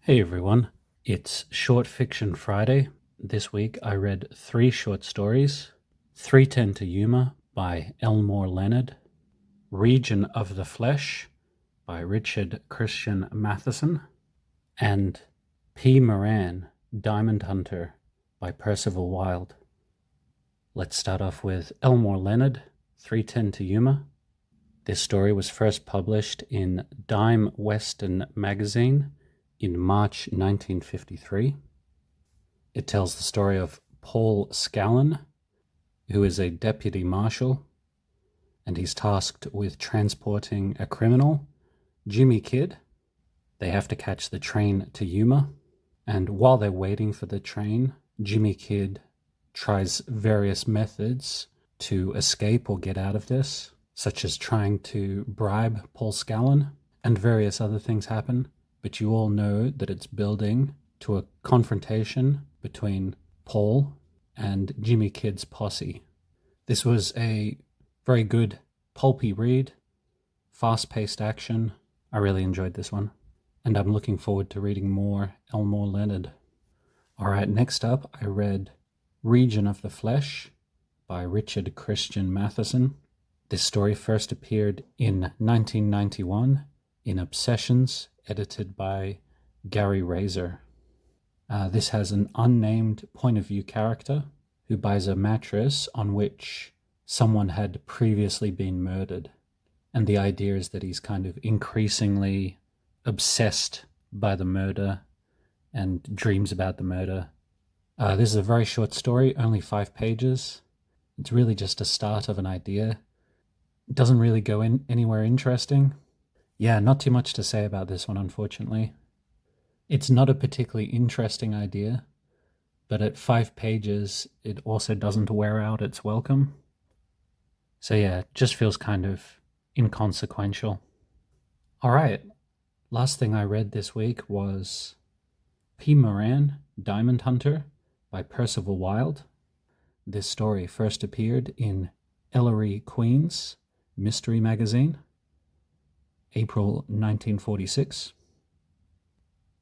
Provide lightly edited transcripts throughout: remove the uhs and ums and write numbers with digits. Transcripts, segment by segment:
Hey everyone, it's Short Fiction Friday. This week I read 3 short stories: 310 to Yuma by Elmore Leonard, Region of the Flesh by Richard Christian Matheson, and P. Moran, Diamond Hunter by Percival Wilde. Let's start off with Elmore Leonard, 310 to Yuma. This story was first published in Dime Western magazine in March 1953. It tells the story of Paul Scallon, who is a deputy marshal, and he's tasked with transporting a criminal, Jimmy Kid. They have to catch the train to Yuma, and while they're waiting for the train, Jimmy Kid tries various methods to escape or get out of this, such as trying to bribe Paul Scallon, and various other things happen. But you all know that it's building to a confrontation between Paul and Jimmy Kid's posse. This was a very good pulpy read, fast-paced action. I really enjoyed this one, and I'm looking forward to reading more Elmore Leonard. Alright, next up I read Region of the Flesh by Richard Christian Matheson. This story first appeared in 1991 in Obsessions, edited by Gary Razor. This has an unnamed point of view character who buys a mattress on which someone had previously been murdered. And the idea is that he's kind of increasingly obsessed by the murder and dreams about the murder. This is a very short story, only 5 pages. It's really just a start of an idea. It doesn't really go anywhere interesting. Yeah, not too much to say about this one, unfortunately. It's not a particularly interesting idea, but at 5 pages, it also doesn't wear out its welcome. So yeah, it just feels kind of inconsequential. Alright, last thing I read this week was P. Moran, Diamond Hunter by Percival Wilde. This story first appeared in Ellery Queen's Mystery Magazine, April 1946.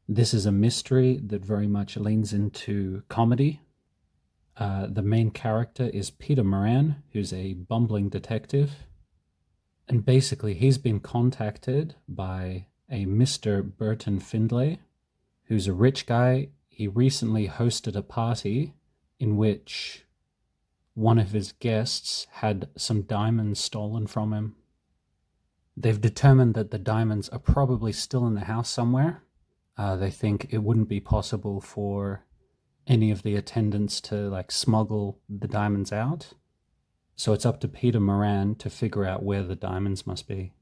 This is a mystery that very much leans into comedy. The main character is Peter Moran, who's a bumbling detective. And basically he's been contacted by a Mr. Burton Findlay, who's a rich guy. He recently hosted a party in which one of his guests had some diamonds stolen from him. They've determined that the diamonds are probably still in the house somewhere. They think it wouldn't be possible for any of the attendants to smuggle the diamonds out. So it's up to Peter Moran to figure out where the diamonds must be.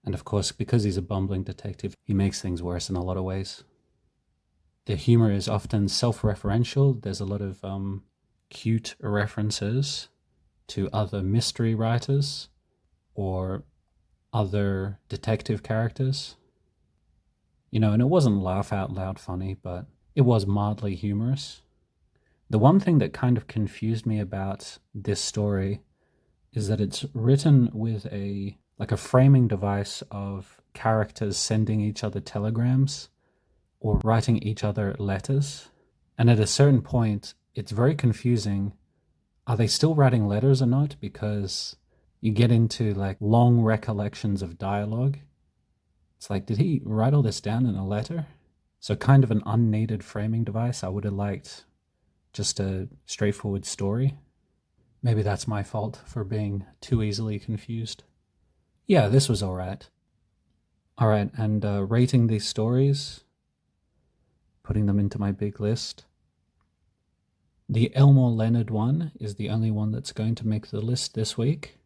And of course, because he's a bumbling detective, he makes things worse in a lot of ways. The humor is often self-referential. There's a lot of cute references to other mystery writers or other detective characters. And it wasn't laugh out loud funny, but it was mildly humorous. The one thing that kind of confused me about this story is that it's written with a framing device of characters sending each other telegrams or writing each other letters. And at a certain point, it's very confusing. Are they still writing letters or not? Because you get into long recollections of dialogue. It's did he write all this down in a letter? So kind of an unneeded framing device. I would have liked just a straightforward story. Maybe that's my fault for being too easily confused. Yeah, this was alright. Alright, and rating these stories, putting them into my big list. The Elmore Leonard one is the only one that's going to make the list this week.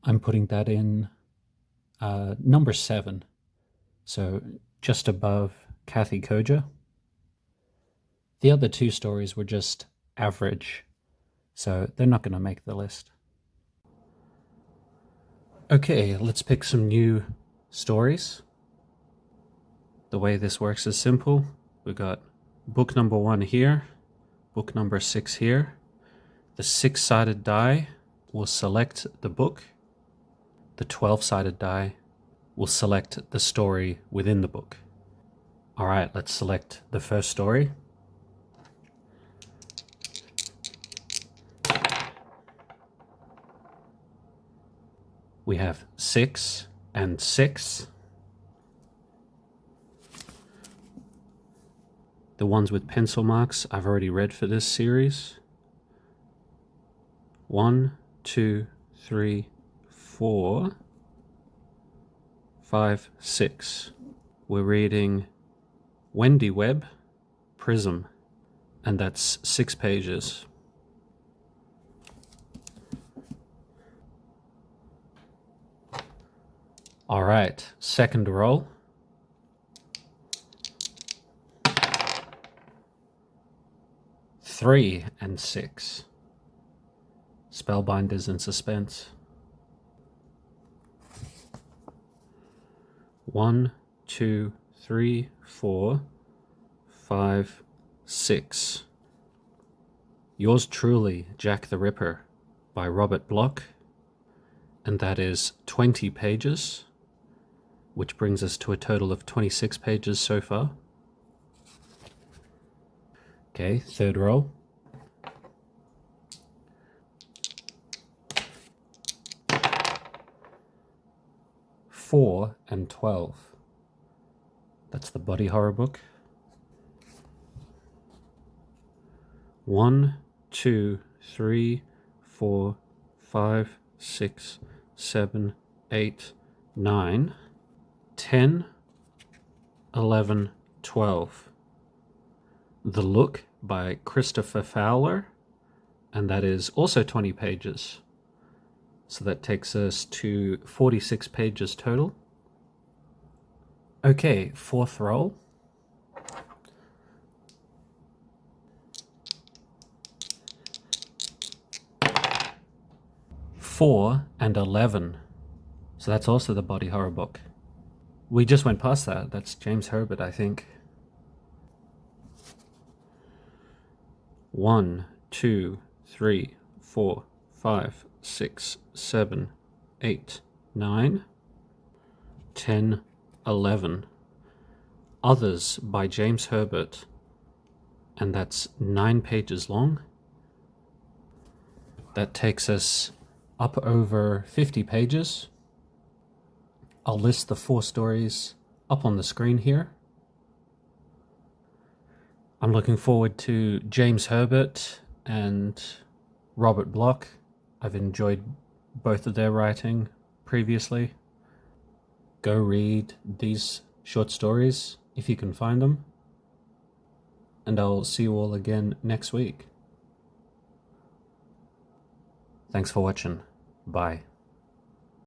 I'm putting that in number 7, so just above Kathy Koja. The other 2 stories were just average, so they're not going to make the list. Okay, let's pick some new stories. The way this works is simple. We've got book number 1 here, book number 6 here. The 6-sided die will select the book. The 12-sided die will select the story within the book. All right, let's select the first story. We have 6 and 6. The ones with pencil marks I've already read for this series. 1, 2, 3, 4, 5, 6. We're reading Wendy Webb, Prism, and that's 6 pages. All right, second roll. Three and 6. Spellbinders in suspense. 1, 2, 3, 4, 5, 6. Yours truly, Jack the Ripper, by Robert Bloch, and that is 20 pages, which brings us to a total of 26 pages so far. Okay, third roll. 4 and 12. That's the body horror book. 1, 2, 3, 4, 5, 6, 7, 8, 9, 10, 11, 12. The Look by Christopher Fowler, and that is also 20 pages. So that takes us to 46 pages total. Okay, fourth roll. 4 and 11. So that's also the body horror book. We just went past that. That's James Herbert, I think. 1, 2, 3, 4, 5, 6, 7, 8, 9, 10, 11. Others by James Herbert, and that's 9 pages long. That takes us up over 50 pages. I'll list the 4 stories up on the screen here. I'm looking forward to James Herbert and Robert Bloch. I've enjoyed both of their writing previously. Go read these short stories if you can find them. And I'll see you all again next week. Thanks for watching. Bye.